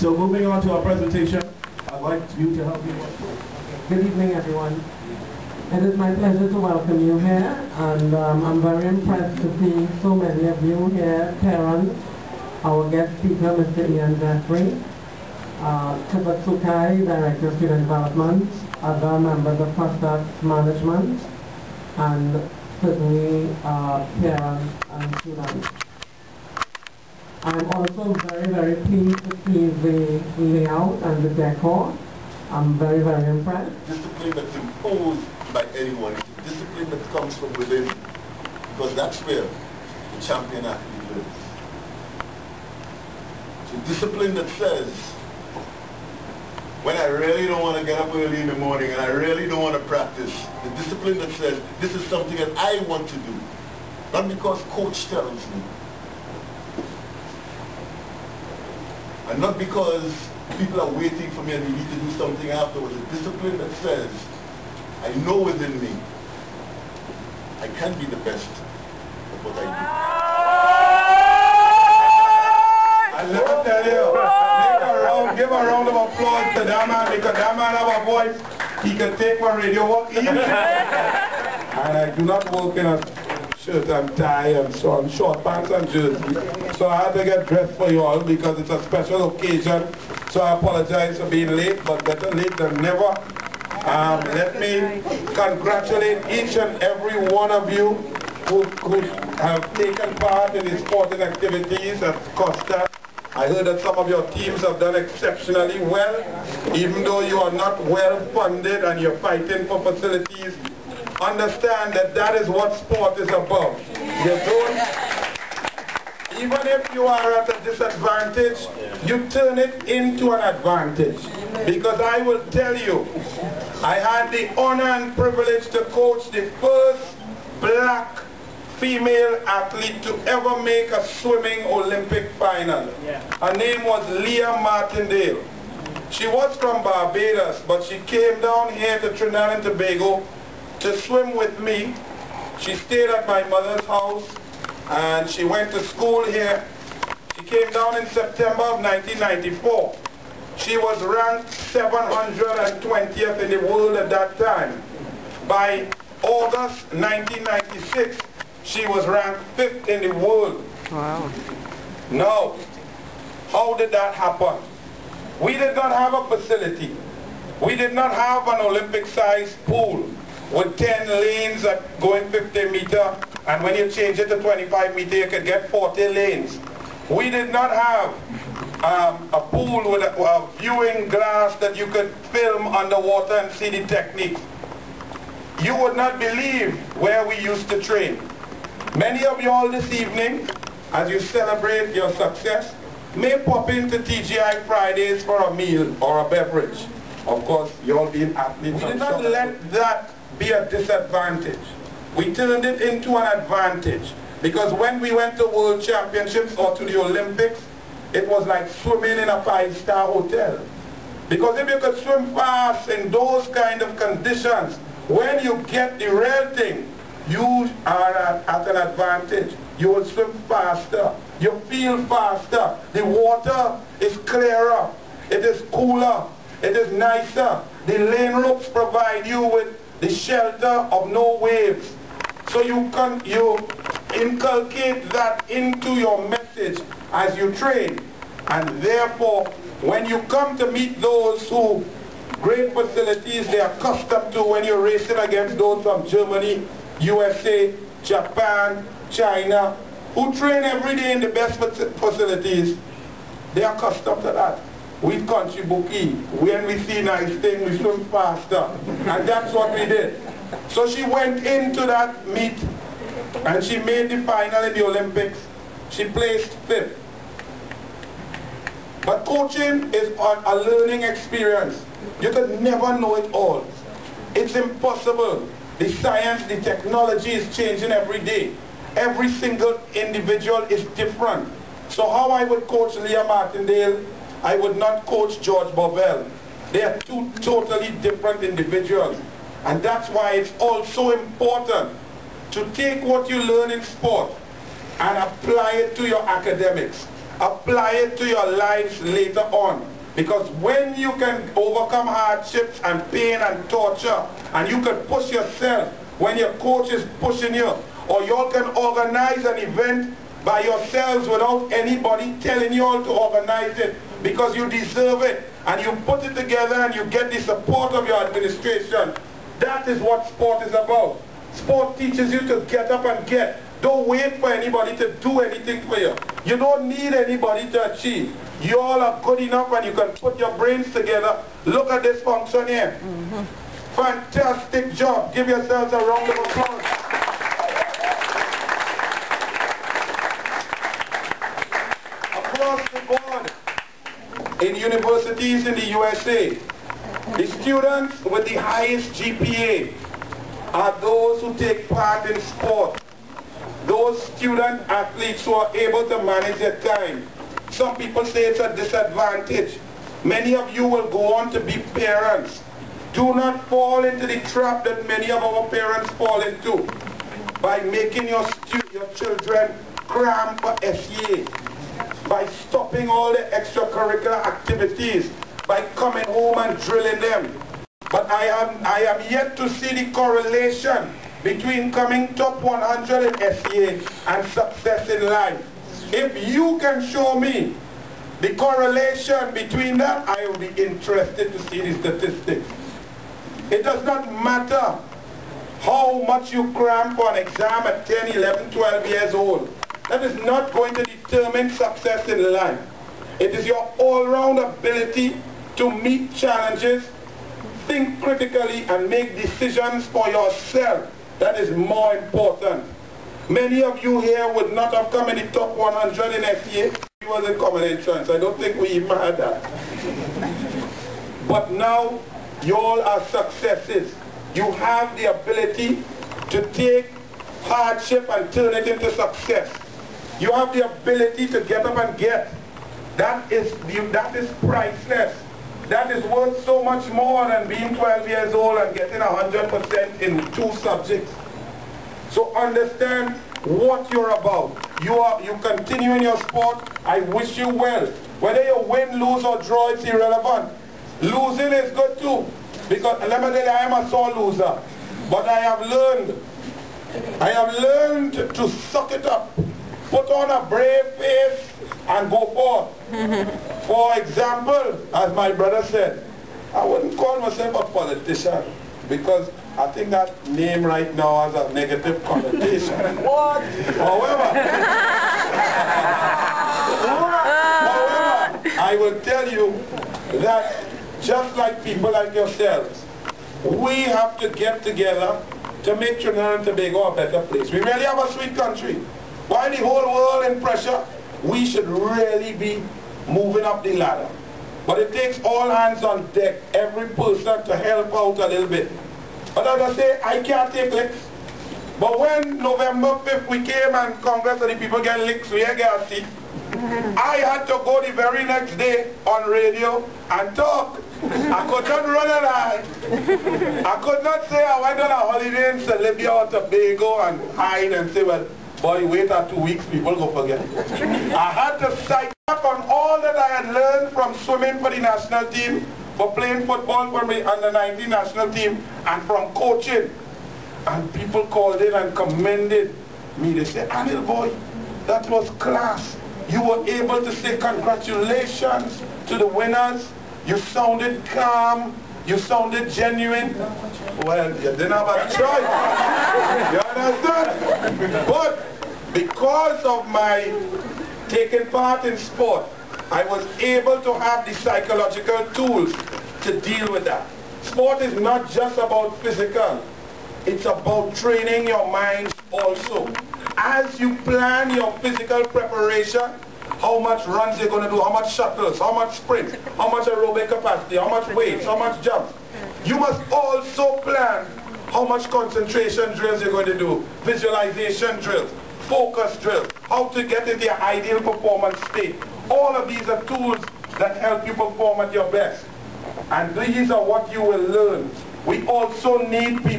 So moving on to our presentation, I'd like you to help me. Good evening, everyone. It is my pleasure to welcome you here, and I'm very impressed to see so many of you here, parents, our guest speaker, Mr. Ian Jeffrey, Costaatt, Director of Student Development, other members of Costaatt Management, and certainly parents and students. I'm also very, very pleased to see the layout and the decor. I'm very, very impressed. Discipline that's imposed by anyone. It's a discipline that comes from within, because that's where the champion athlete lives. It's a discipline that says, when I really don't want to get up early in the morning and I really don't want to practice, the discipline that says, this is something that I want to do, not because coach tells me, and not because people are waiting for me and we need to do something afterwards. A discipline that says, I know within me, I can be the best at what I do. And let me tell you, give a round of applause to that man, because that man have a voice, he can take my radio work easy. And I do not work in a shirt and tie and so on, short pants and jersey. So I had to get dressed for you all because it's a special occasion. So I apologize for being late, but better late than never. Let me congratulate each and every one of you who have taken part in the sporting activities at Costaatt. I heard that some of your teams have done exceptionally well, even though you are not well funded and you're fighting for facilities. Understand that that is what sport is about. You don't, even if you are at a disadvantage, you turn it into an advantage. Because I will tell you, I had the honor and privilege to coach the first black female athlete to ever make a swimming Olympic final. Her name was Leah Martindale. She was from Barbados, but she came down here to Trinidad and Tobago to swim with me. She stayed at my mother's house and she went to school here. She came down in September of 1994. She was ranked 720th in the world at that time. By August 1996, she was ranked 5th in the world. Wow. Now, how did that happen? We did not have a facility. We did not have an Olympic-sized pool with 10 lanes at going 50 meter, and when you change it to 25 meter, you could get 40 lanes. We did not have a pool with a viewing glass that you could film underwater and see the technique. You would not believe where we used to train. Many of you all this evening, as you celebrate your success, may pop into TGI Fridays for a meal or a beverage. Of course, you all being athletes. We did not let that be a disadvantage. We turned it into an advantage, because when we went to World Championships or to the Olympics, it was like swimming in a 5-star hotel. Because if you could swim fast in those kind of conditions, when you get the real thing, you are at an advantage. You will swim faster. You feel faster. The water is clearer. It is cooler. It is nicer. The lane ropes provide you with the shelter of no waves. So you inculcate that into your message as you train. And therefore, when you come to meet those who great facilities they are accustomed to, when you're racing against those from Germany, USA, Japan, China, who train every day in the best facilities, they are accustomed to that. We country bookie. When we see nice things, we swim faster. And that's what we did. So she went into that meet and she made the final in the Olympics. She placed 5th. But coaching is a learning experience. You could never know it all. It's impossible. The science, the technology is changing every day. Every single individual is different. So how I would coach Leah Martindale, I would not coach George Bovell. They are two totally different individuals. And that's why it's also important to take what you learn in sport and apply it to your academics. Apply it to your lives later on. Because when you can overcome hardships and pain and torture, and you can push yourself when your coach is pushing you, or you all can organize an event by yourselves without anybody telling you all to organize it, because you deserve it, and you put it together and you get the support of your administration. That is what sport is about. Sport teaches you to get up and get. Don't wait for anybody to do anything for you. You don't need anybody to achieve. You all are good enough and you can put your brains together. Look at this function here. Fantastic job. Give yourselves a round of applause. Across the board, in universities in the USA, the students with the highest GPA are those who take part in sport. Those student athletes who are able to manage their time. Some people say it's a disadvantage. Many of you will go on to be parents. Do not fall into the trap that many of our parents fall into by making your children cram for SEA, by stopping all the extracurricular activities, by coming home and drilling them. But I am yet to see the correlation between coming top 100 in SEA and success in life. If you can show me the correlation between that, I will be interested to see the statistics. It does not matter how much you cram for an exam at 10, 11, 12 years old. That is not going to determine success in life. It is your all-round ability to meet challenges, think critically, and make decisions for yourself. That is more important. Many of you here would not have come in the top 100 in SEA. It was in common entrance. I don't think we even had that. But now, you all are successes. You have the ability to take hardship and turn it into success. You have the ability to get up and get. That is priceless. That is worth so much more than being 12 years old and getting 100% in 2 subjects. So understand what you're about. You continue in your sport. I wish you well. Whether you win, lose, or draw, it's irrelevant. Losing is good too. Because let me tell you, I am a sore loser. But I have learned to suck it up. Put on a brave face and go forth. For example, as my brother said, I wouldn't call myself a politician because I think that name right now has a negative connotation. What? However, I will tell you that just like people like yourselves, we have to get together to make Trinidad and Tobago a better place. We really have a sweet country. While the whole world in pressure, we should really be moving up the ladder. But it takes all hands on deck, every person to help out a little bit. But as I say, I can't take licks. But when November 5th we came and Congress and the people get licks, we get a seat. I had to go the very next day on radio and talk. I could not run an eye. I could not say I went on a holiday in St. Libya or Tobago and hide and say, well, boy, wait 2 weeks, people go forget. I had to cite up on all that I had learned from swimming for the national team, for playing football for the under-19 national team, and from coaching. And people called in and commended me. They said, Anil boy, that was class. You were able to say congratulations to the winners. You sounded calm. You sounded genuine. Well, you didn't have a choice. You understand? But because of my taking part in sport, I was able to have the psychological tools to deal with that. Sport is not just about physical. It's about training your mind also. As you plan your physical preparation, how much runs you're going to do, how much shuttles, how much sprints, how much aerobic capacity, how much weights, how much jumps. You must also plan how much concentration drills you're going to do, visualization drills, focus drills, how to get into your ideal performance state. All of these are tools that help you perform at your best. And these are what you will learn. We also need people